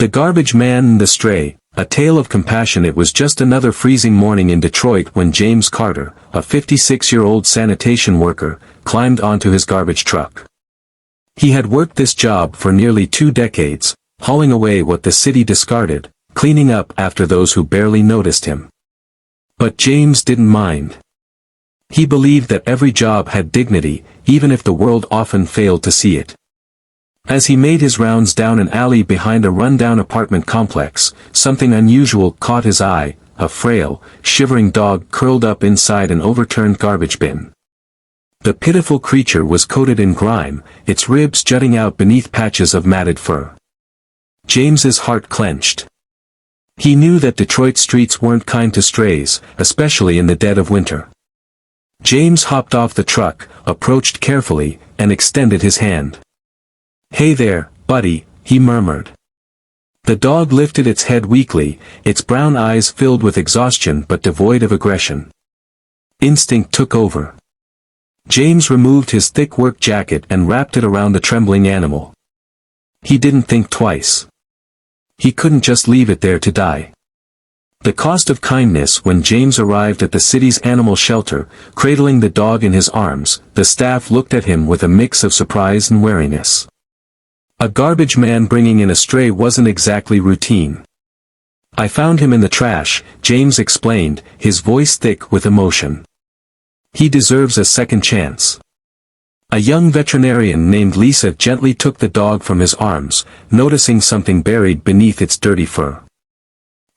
The Garbage Man and the Stray, a tale of compassion. It was just another freezing morning in Detroit when James Carter, a 56-year-old sanitation worker, climbed onto his garbage truck. He had worked this job for nearly 2 decades, hauling away what the city discarded, cleaning up after those who barely noticed him. But James didn't mind. He believed that every job had dignity, even if the world often failed to see it. As he made his rounds down an alley behind a rundown apartment complex, something unusual caught his eye: a frail, shivering dog curled up inside an overturned garbage bin. The pitiful creature was coated in grime, its ribs jutting out beneath patches of matted fur. James's heart clenched. He knew that Detroit streets weren't kind to strays, especially in the dead of winter. James hopped off the truck, approached carefully, and extended his hand. "Hey there, buddy," he murmured. The dog lifted its head weakly, its brown eyes filled with exhaustion but devoid of aggression. Instinct took over. James removed his thick work jacket and wrapped it around the trembling animal. He didn't think twice. He couldn't just leave it there to die. The cost of kindness. When James arrived at the city's animal shelter, cradling the dog in his arms, the staff looked at him with a mix of surprise and wariness. A garbage man bringing in a stray wasn't exactly routine. "I found him in the trash," James explained, his voice thick with emotion. "He deserves a second chance." A young veterinarian named Lisa gently took the dog from his arms, noticing something buried beneath its dirty fur.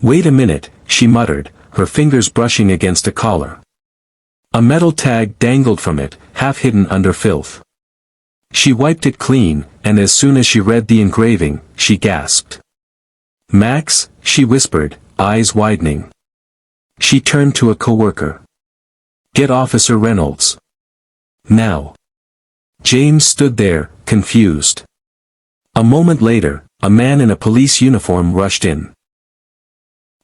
"Wait a minute," she muttered, her fingers brushing against a collar. A metal tag dangled from it, half hidden under filth. She wiped it clean, and as soon as she read the engraving, she gasped. "Max," she whispered, eyes widening. She turned to a coworker. "Get Officer Reynolds. Now." James stood there, confused. A moment later, a man in a police uniform rushed in.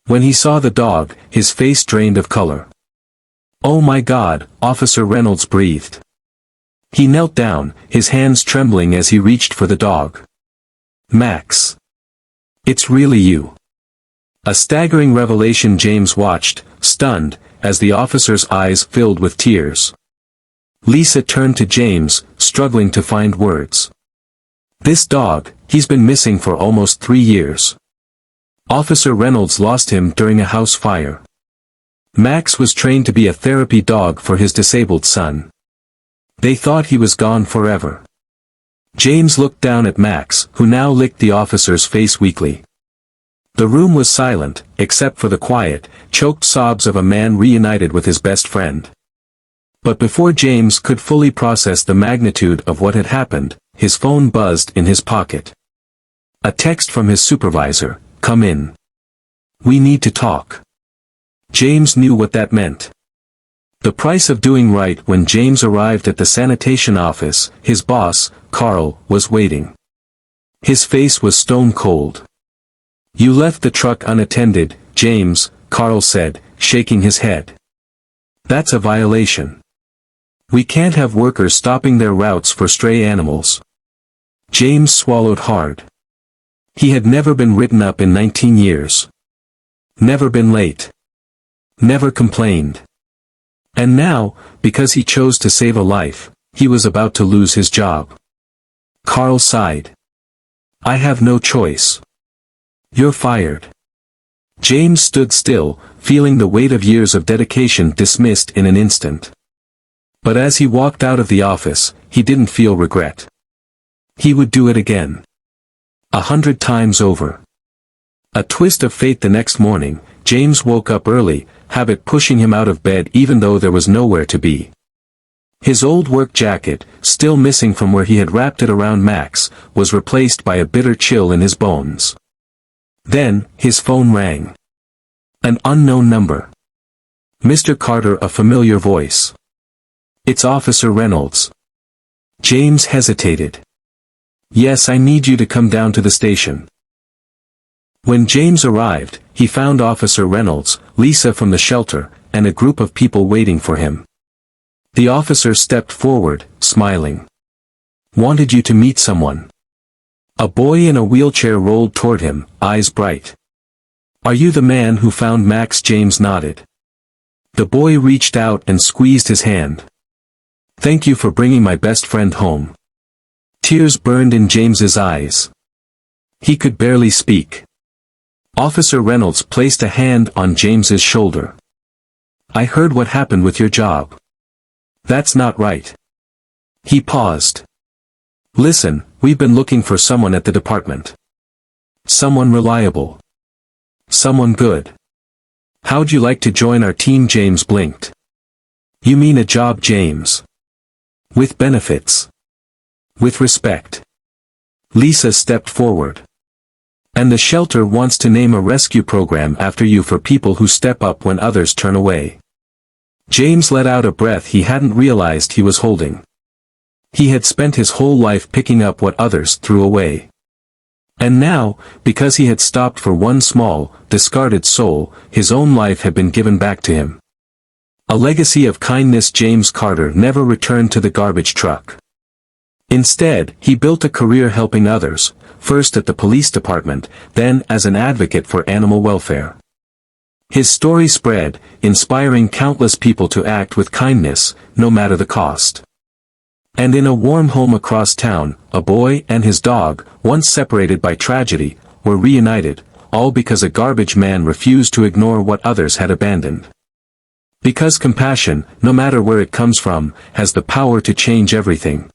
When he saw the dog, his face drained of color. "Oh my God," Officer Reynolds breathed. He knelt down, his hands trembling as he reached for the dog. "Max. It's really you." A staggering revelation. James watched, stunned, as the officer's eyes filled with tears. Lisa turned to James, struggling to find words. "This dog, he's been missing for almost 3 years. Officer Reynolds lost him during a house fire. Max was trained to be a therapy dog for his disabled son. They thought he was gone forever." James looked down at Max, who now licked the officer's face weakly. The room was silent, except for the quiet, choked sobs of a man reunited with his best friend. But before James could fully process the magnitude of what had happened, his phone buzzed in his pocket. A text from his supervisor: "Come in. We need to talk." James knew what that meant. The price of doing right. When James arrived at the sanitation office, his boss, Carl, was waiting. His face was stone cold. "You left the truck unattended, James," Carl said, shaking his head. "That's a violation. We can't have workers stopping their routes for stray animals." James swallowed hard. He had never been written up in 19 years. Never been late. Never complained. And now, because he chose to save a life, he was about to lose his job. Carl sighed. "I have no choice. You're fired." James stood still, feeling the weight of years of dedication dismissed in an instant. But as he walked out of the office, he didn't feel regret. He would do it again. 100 times over. A twist of fate. The next morning, James woke up early, habit pushing him out of bed even though there was nowhere to be. His old work jacket, still missing from where he had wrapped it around Max, was replaced by a bitter chill in his bones. Then, his phone rang. An unknown number. "Mr. Carter," a familiar voice. "It's Officer Reynolds." James hesitated. "Yes, I need you to come down to the station." When James arrived, he found Officer Reynolds, Lisa from the shelter, and a group of people waiting for him. The officer stepped forward, smiling. "Wanted you to meet someone." A boy in a wheelchair rolled toward him, eyes bright. "Are you the man who found Max?" James nodded. The boy reached out and squeezed his hand. "Thank you for bringing my best friend home." Tears burned in James's eyes. He could barely speak. Officer Reynolds placed a hand on James's shoulder. "I heard what happened with your job. That's not right." He paused. "Listen, we've been looking for someone at the department. Someone reliable. Someone good. How'd you like to join our team?" James blinked. "You mean a job, James? With benefits? With respect?" Lisa stepped forward. "And the shelter wants to name a rescue program after you for people who step up when others turn away." James let out a breath he hadn't realized he was holding. He had spent his whole life picking up what others threw away. And now, because he had stopped for one small, discarded soul, his own life had been given back to him. A legacy of kindness. James Carter never returned to the garbage truck. Instead, he built a career helping others, first at the police department, then as an advocate for animal welfare. His story spread, inspiring countless people to act with kindness, no matter the cost. And in a warm home across town, a boy and his dog, once separated by tragedy, were reunited, all because a garbage man refused to ignore what others had abandoned. Because compassion, no matter where it comes from, has the power to change everything.